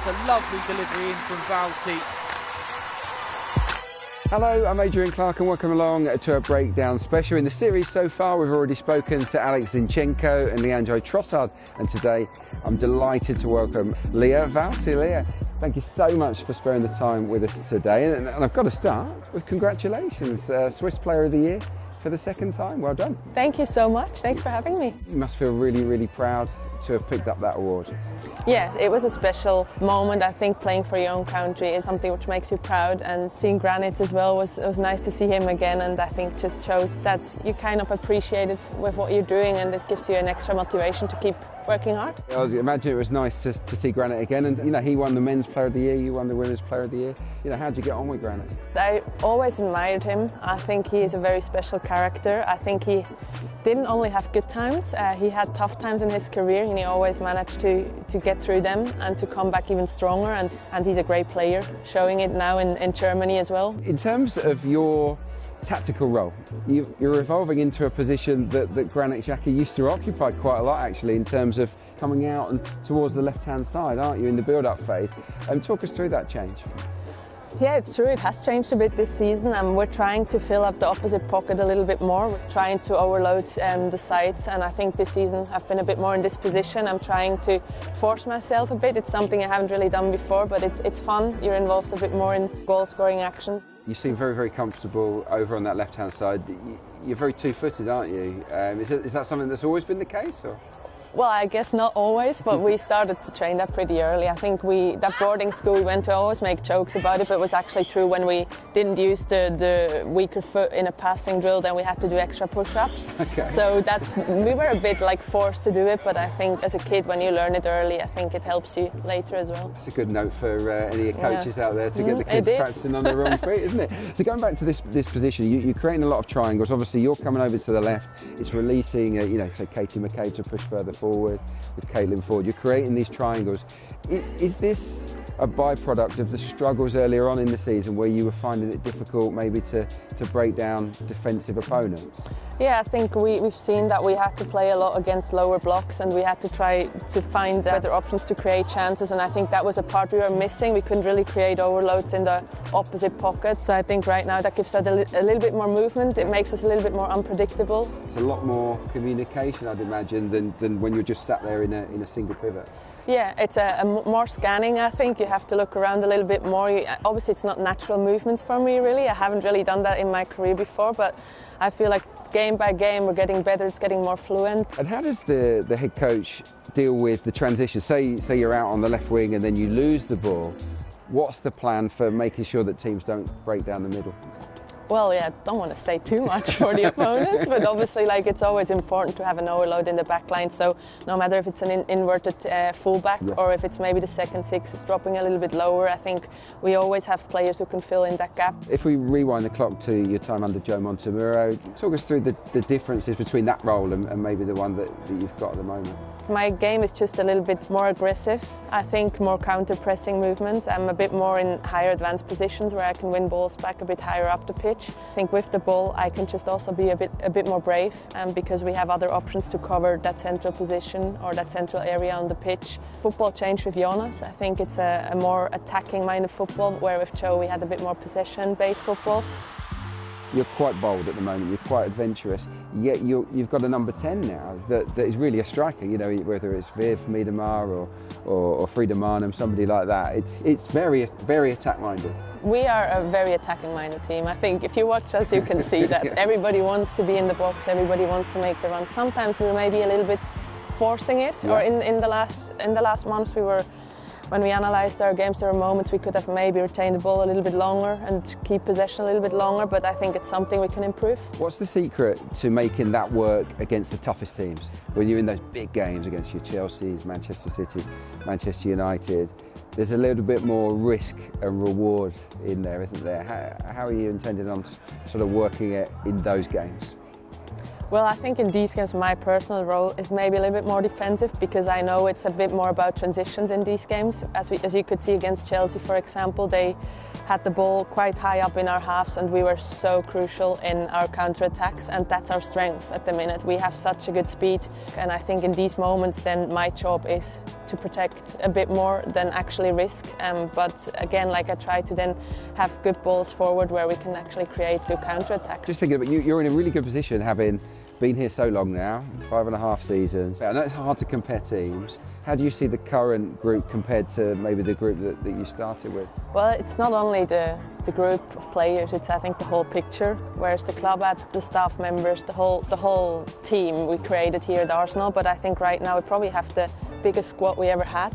a lovely delivery in from Wولتي. Hello, I'm Adrian Clark and welcome along to a breakdown special. In the series so far, we've already spoken to Alex Zinchenko and Leandro Trossard, and today I'm delighted to welcome Leah Wولtyi. Leah, thank you so much for sparing the time with us today. And I've got to start with congratulations, Swiss Player of the Year for the second time. Well done. Thank you so much. Thanks for having me. You must feel really, really proud to have picked up that award. Yeah, it was a special moment. I think playing for your own country is something which makes you proud, and seeing Granit as well was nice to see him again, and I think just shows that you kind of appreciate it with what you're doing, and it gives you an extra motivation to keep working hard. I imagine it was nice to see Granit again, and you know, he won the Men's Player of the Year, you won the Women's Player of the Year. You know, how did you get on with Granit? I always admired him. I think he is a very special character. I think he didn't only have good times, he had tough times in his career, and he always managed to get through them and to come back even stronger, and he's a great player, showing it now in Germany as well. In terms of your tactical role, you're evolving into a position that Granit Xhaka used to occupy quite a lot, actually, in terms of coming out and towards the left-hand side, aren't you, in the build-up phase? Talk us through that change. Yeah, it's true, it has changed a bit this season, and we're trying to fill up the opposite pocket a little bit more. We're trying to overload the sides, and I think this season I've been a bit more in this position. I'm trying to force myself a bit. It's something I haven't really done before, but it's fun. You're involved a bit more in goal-scoring action. You seem very, very comfortable over on that left-hand side. You're very two-footed, aren't you? Is that something that's always been the case, or? Well, I guess not always, but we started to train that pretty early. I think that boarding school we went to, I always make jokes about it, but it was actually true when we didn't use the weaker foot in a passing drill, then we had to do extra push-ups. Okay. So we were a bit like forced to do it, but I think as a kid, when you learn it early, I think it helps you later as well. That's a good note for any coaches out there to get the kids practicing on the wrong feet, isn't it? So going back to this position, you're creating a lot of triangles. Obviously, you're coming over to the left. It's releasing, say Katie McCabe to push further forward with Caitlin Ford. You're creating these triangles. Is this a byproduct of the struggles earlier on in the season where you were finding it difficult maybe to break down defensive opponents? Yeah, I think we've seen that we had to play a lot against lower blocks, and we had to try to find better options to create chances, and I think that was a part we were missing. We couldn't really create overloads in the opposite pocket, so I think right now that gives us a little bit more movement. It makes us a little bit more unpredictable. It's a lot more communication, I'd imagine, than when you're just sat there in a single pivot. Yeah, it's a more scanning, I think. You have to look around a little bit more. Obviously, it's not natural movements for me, really. I haven't really done that in my career before, but I feel like game by game we're getting better, it's getting more fluent. And how does the head coach deal with the transition? Say you're out on the left wing and then you lose the ball. What's the plan for making sure that teams don't break down the middle? Well, yeah, don't want to say too much for the opponents, but obviously, it's always important to have an overload in the back line. So no matter if it's an inverted fullback or if it's maybe the second six is dropping a little bit lower, I think we always have players who can fill in that gap. If we rewind the clock to your time under Joe Montemurro, talk us through the differences between that role and maybe the one that you've got at the moment. My game is just a little bit more aggressive. I think more counter-pressing movements. I'm a bit more in higher advanced positions where I can win balls back a bit higher up the pitch. I think with the ball I can just also be a bit more brave, because we have other options to cover that central position or that central area on the pitch. Football changed with Jonas. I think it's a more attacking-minded football, where with Joe we had a bit more possession-based football. You're quite bold at the moment, you're quite adventurous, yet you've got a number 10 now that is really a striker, you know, whether it's Viv Miedemar or Frida Marnum, somebody like that. It's very, very attack-minded. We are a very attacking-minded team. I think if you watch us, you can see that everybody wants to be in the box, everybody wants to make the run. Sometimes we're maybe a little bit forcing it, or in the last months when we analysed our games, there were moments we could have maybe retained the ball a little bit longer and keep possession a little bit longer, but I think it's something we can improve. What's the secret to making that work against the toughest teams? When you're in those big games against your Chelseas, Manchester City, Manchester United, there's a little bit more risk and reward in there, isn't there? How are you intending on sort of working it in those games? Well, I think in these games my personal role is maybe a little bit more defensive, because I know it's a bit more about transitions in these games. As you could see against Chelsea, for example, they had the ball quite high up in our halves, and we were so crucial in our counter-attacks, and that's our strength at the minute. We have such a good speed, and I think in these moments then my job is to protect a bit more than actually risk. But again, like I try to then have good balls forward where we can actually create good counter-attacks. Just thinking about you're in a really good position having been here so long now, 5.5 seasons. I know it's hard to compare teams. How do you see the current group compared to maybe the group that you started with? Well, it's not only the group of players, it's I think the whole picture. Where's the club at, the staff members, the whole team we created here at Arsenal. But I think right now we probably have the biggest squad we ever had.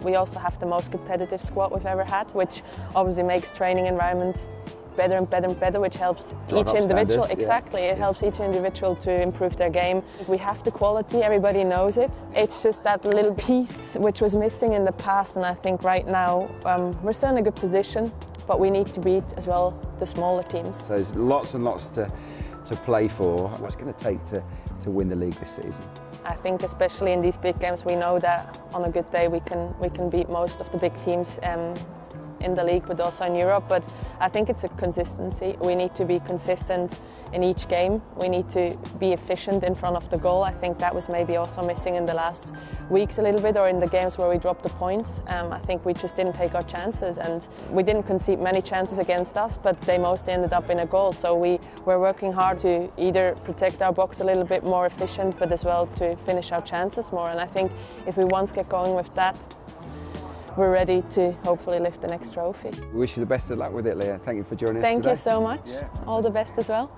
We also have the most competitive squad we've ever had, which obviously makes training environment better and better and better, which helps each individual. Exactly, it helps each individual to improve their game. We have the quality, everybody knows it. It's just that little piece which was missing in the past, and I think right now we're still in a good position, but we need to beat as well the smaller teams. So there's lots and lots to play for. What's going to take to win the league this season? I think especially in these big games we know that on a good day we can beat most of the big teams in the league, but also in Europe. But I think it's a consistency. We need to be consistent in each game. We need to be efficient in front of the goal. I think that was maybe also missing in the last weeks a little bit, or in the games where we dropped the points. I think we just didn't take our chances, and we didn't concede many chances against us, but they mostly ended up in a goal. So we were working hard to either protect our box a little bit more efficient, but as well to finish our chances more. And I think if we once get going with that, we're ready to hopefully lift the next trophy. We wish you the best of luck with it, Leah. Thank you for joining us today. Thank you so much. Yeah. All the best as well.